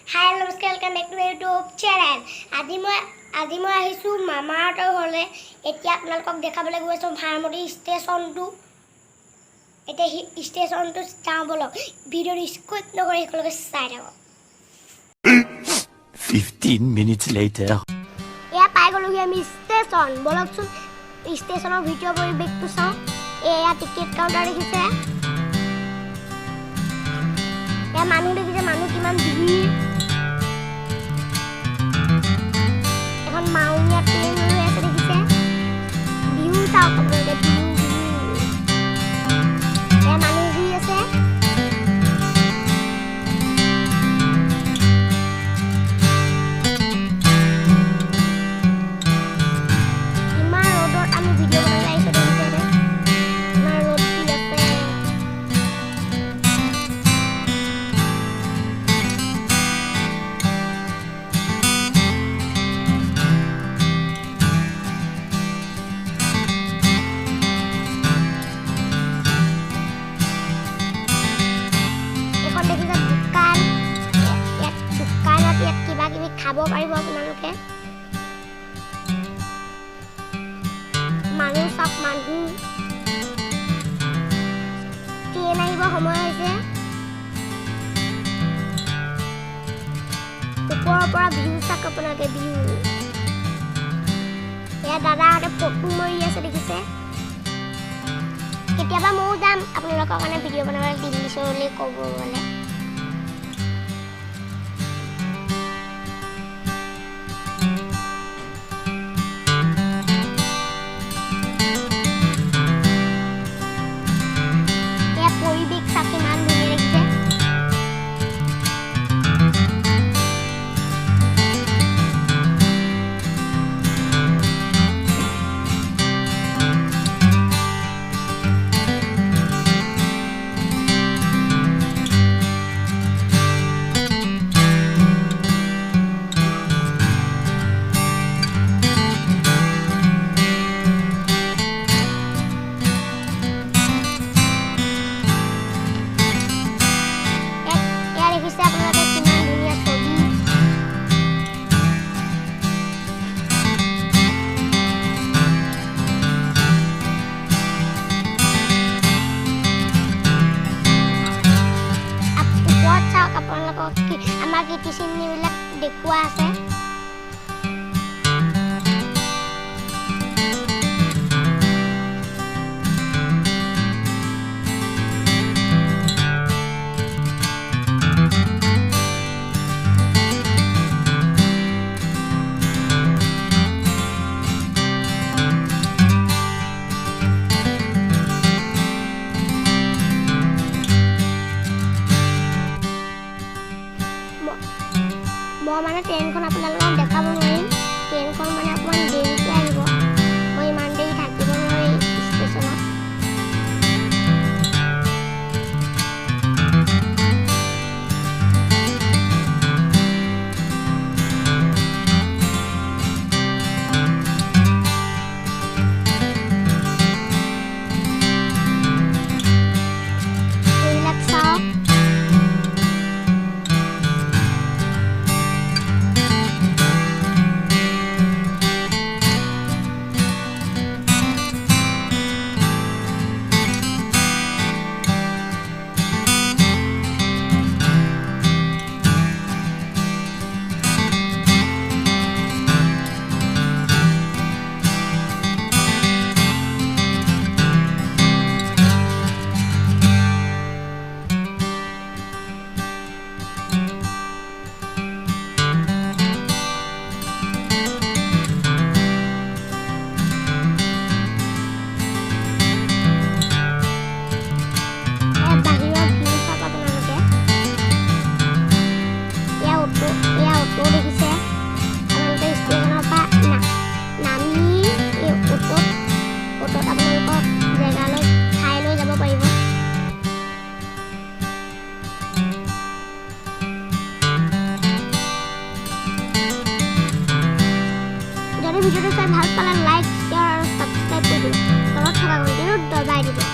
Hi, namaskar, welcome back to my YouTube channel. আজি মই আহিছো মামাহঁতৰ ঘৰলে। এতিয়া আপোনালোকক দেখাবলৈ গৈছো ভাৰমতি ষ্টেচনটো। এতিয়া ষ্টেচনটো যাওঁ বলক। ভিডিঅ'টো স্কিপ নকৰি সকলোকে চাই থাকক। 15 minutes later. এয়া পাই গ'লোহি আমি ষ্টেচন। বলকচোন ষ্টেচনৰ ভিডিঅ' পৰিৱেশটো চাওঁ। এয়া টিকেট কাউণ্টাৰ দেখিছে। এয়া মানুহ দেখিছে, মানুহ কিমান ভিৰ। এখন মাউনীয়া ট্ৰেইন হৈ আছে দেখিছে। ভিউ চাওক আপোনালোকে, ভিউ এয়া মানুহ ঘূৰি আছে। ইমান ৰ'দত আমি ভিডিঅ' বনাই আহিছোঁ দেখিছে। ইমান ৰ'দ দি আছে। খাব পাৰিব আপোনালোকে। মানুহ চাওক, মানুহ ট্ৰেইন আহিব সময় হৈছে। ওপৰৰ পৰা ভিউ চাওক আপোনালোকে, ভিউ। এয়া দাদাহঁতে ফটো মাৰি আছে দেখিছে। কেতিয়াবা ময়ো যাম আপোনালোকৰ কাৰণে ভিডিঅ' বনাবলৈ, দিল্লী চৰলৈ ক'ব গ'লে। আমাৰ কীৰ্তিচিহ্নবিলাক দেখুওৱা আছে। মই মানে ট্ৰেইনখন আপোনালোকক দেখাব নোৱাৰিম। ট্ৰেইনখন মানে অকণমান দেৰিকৈ আহিব। মই ইমান দেৰি থাকিব নোৱাৰিম ষ্টেচনত। এইবিলাক চাওক। ভিডিঅ'টো চাই ভাল পালে লাইক, শ্বেয়াৰ আৰু ছাবস্ক্ৰাইব কৰি দিব। তলত থকা ঘণ্টিটো দবাই দিব।